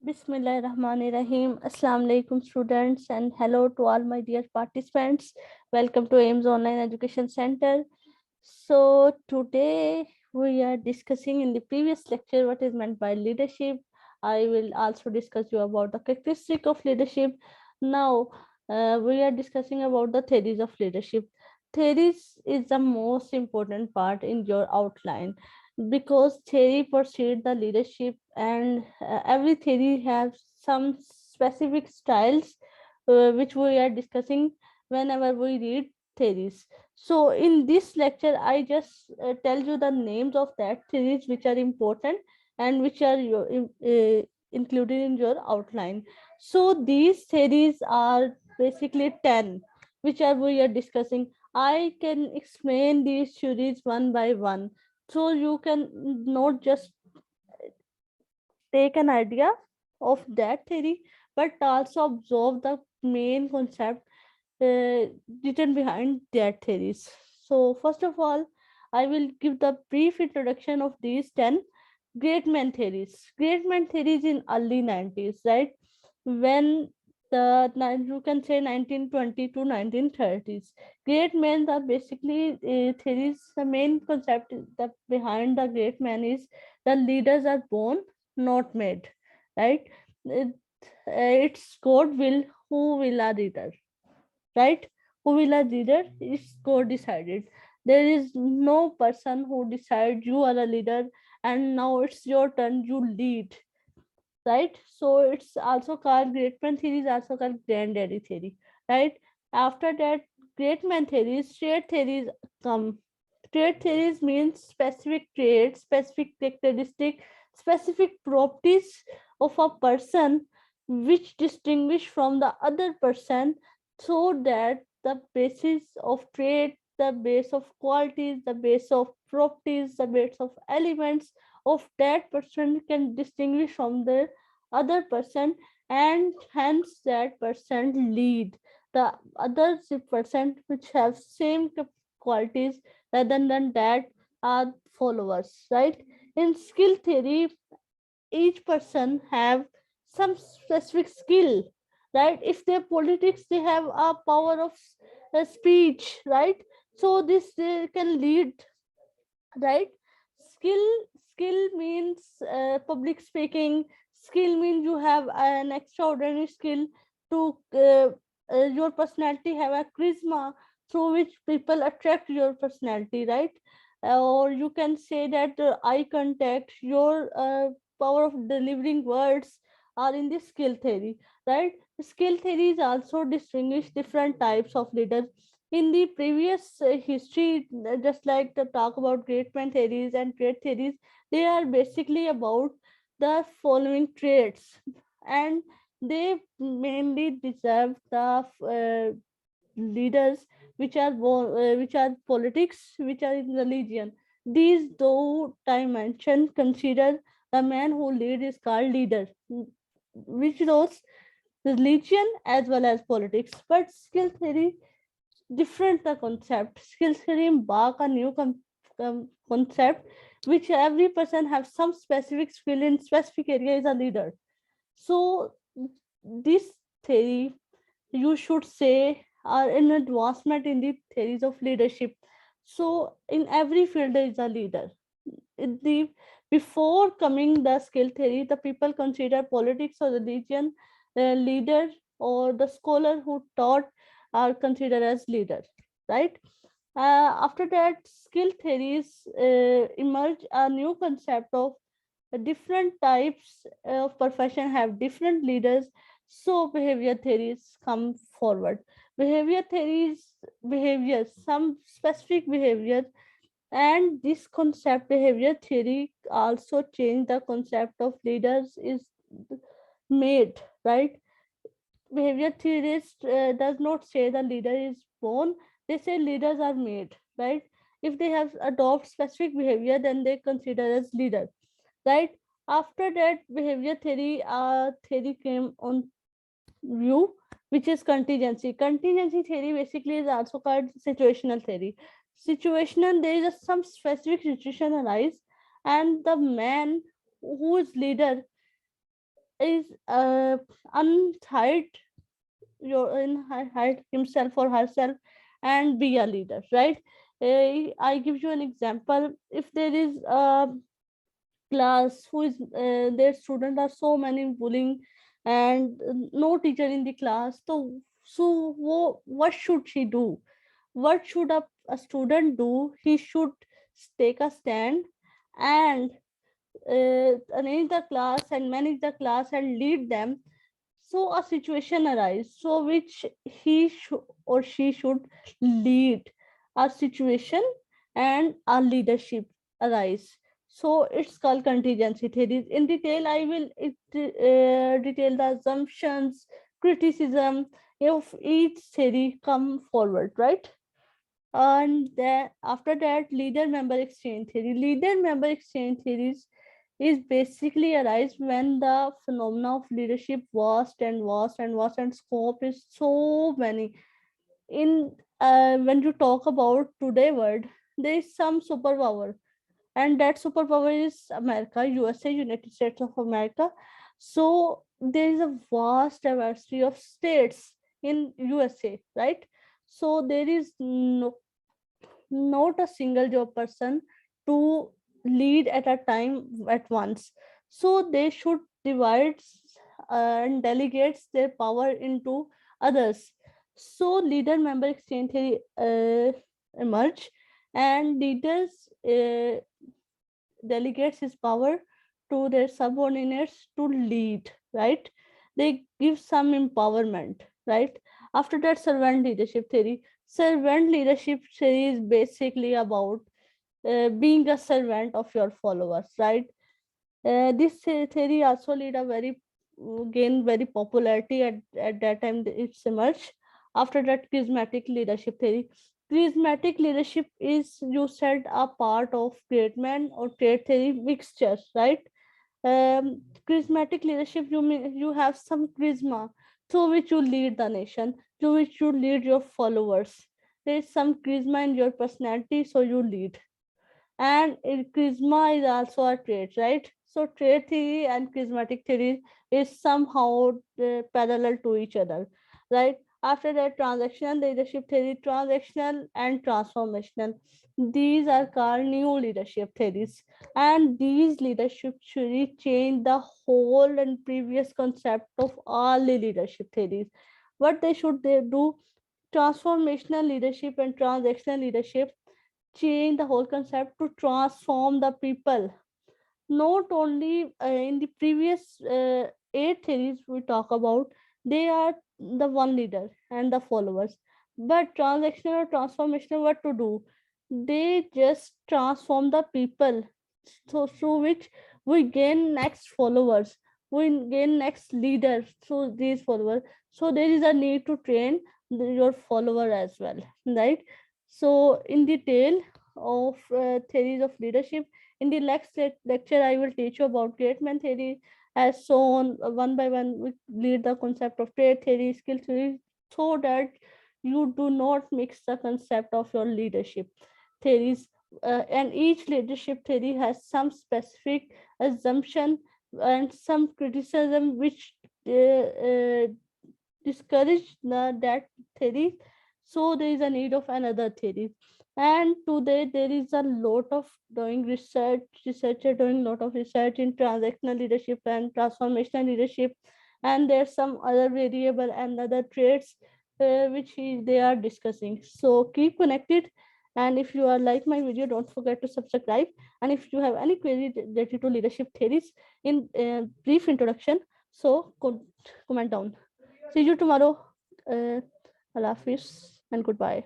Bismillahirrahmanirrahim. Assalamu alaikum students and hello to all my dear participants. Welcome to AIMS Online Education Center. So today we are discussing in the previous lecture what is meant by leadership. I will also discuss you about the characteristic of leadership. Now we are discussing about the theories of leadership. Theories is the most important part in your outline because theory precedes the leadership, and every theory has some specific styles which we are discussing whenever we read theories. So in this lecture I just tell you the names of that theories which are important and which are included in your outline. So these theories are basically 10 which are we are discussing. I can explain these theories one by one, so you can not just take an idea of that theory but also observe the main concept uh, written behind that theories. So first of all, I will give the brief introduction of these 10 great man theories. Great man theories in early 90s, right? When you can say 1920 to 1930s. Great men are basically theories. The main concept that behind the great man is the leaders are born, not made, right? It, it's God will who will a leader, right? Who will a leader is God decided. There is no person who decides you are a leader and now it's your turn, you lead, right? So it's also called great man theory, is also called granddaddy theory, right? After that, great man theories, trait theories come. Trait theories means specific traits, specific characteristic, specific properties of a person which distinguish from the other person, so that the basis of trait, the base of qualities, the base of properties, the base of elements of that person can distinguish from the other person, and hence that person lead the other person which have same qualities rather than that are followers, right? In skill theory, each person have some specific skill, right? If they politics, they have a power of speech, right? So this they can lead, right? Skill means public speaking. Skill means you have an extraordinary skill to your personality have a charisma through which people attract your personality, right? Or you can say that eye contact, your power of delivering words are in the skill theory, right? Skill theory is also distinguish different types of leaders. In the previous history, just like the talk about great man theories and trait theories, they are basically about the following traits, and they mainly deserve the leaders which are politics, which are in religion. These though dimension consider the man who lead is called leader, which those religion as well as politics. But skill theory different the concept. Skill theory embark a new concept which every person have some specific skill in specific area is a leader. So this theory, you should say, are an advancement in the theories of leadership. So in every field there is a leader. In the before coming the skill theory, the people consider politics or religion leader, or the scholar who taught are considered as leader, right? After that, skill theories emerge a new concept of different types of profession have different leaders. So behavior theories come forward. Behavior theories, behavior, some specific behavior, and this concept behavior theory also changed the concept of leaders is made, right? Behavior theorist does not say the leader is born, they say leaders are made, right? If they have adopt specific behavior, then they consider as leader, right? After that, behavior theory came on view, which is contingency. Contingency theory basically is also called situational theory. Situational, there is some specific situation arise, and the man who is leader is unhide hide himself or herself and be a leader, right? I give you an example. If there is a class who is their students are so many bullying, and no teacher in the class, what should she do? What should a student do? He should take a stand and arrange the class and manage the class and lead them. So a situation arises, so which he or she should lead a situation, and a leadership arise. So it's called contingency theory. In detail, I will detail the assumptions, criticism of each theory come forward, right? And then after that, leader member exchange theory. Leader member exchange theories is basically arise when the phenomena of leadership vast and vast and vast, and scope is so many. In when you talk about today world, there is some superpower, and that superpower is America, USA, United States of America. So there is a vast diversity of states in USA, right? So there is not a single job person to lead at a time at once. So they should divide and delegates their power into others. So leader member exchange theory emerge, and leaders delegates his power to their subordinates to lead, right? They give some empowerment, right? After that, servant leadership theory. Servant leadership theory is basically about being a servant of your followers, right? This theory also lead a very gain very popularity at that time it's emerged. After that, charismatic leadership theory. Charismatic leadership is, you said, a part of great man or great theory mixtures, right? Charismatic leadership, you mean you have some charisma through which you lead the nation, through which you lead your followers. There is some charisma in your personality, so you lead. And charisma is also a trait, right? So trait theory and charismatic theory is somehow parallel to each other, right? After that, transactional leadership theory. Transactional and transformational, these are called new leadership theories, and these leadership theory change the whole and previous concept of all the leadership theories. What they do? Transformational leadership and transactional leadership change the whole concept to transform the people. Not only in the previous eight theories we talk about, they are the one leader and the followers. But transactional or transformational, what to do? They just transform the people, so through which we gain next followers, we gain next leaders through these followers. So there is a need to train your follower as well, right? So in detail of theories of leadership, in the next lecture I will teach you about great man theory. As shown, one by one we lead the concept of trait theory, skill theory, so that you do not mix the concept of your leadership theories. And each leadership theory has some specific assumption and some criticism which discourage that theory. So there is a need of another theory. And today there is a lot of doing research, researcher doing lot of research in transactional leadership and transformational leadership, and there's some other variable and other traits they are discussing. So keep connected, and if you are like my video, don't forget to subscribe. And if you have any query related to leadership theories in brief introduction, so comment down. See you tomorrow. Allah Hafiz and goodbye.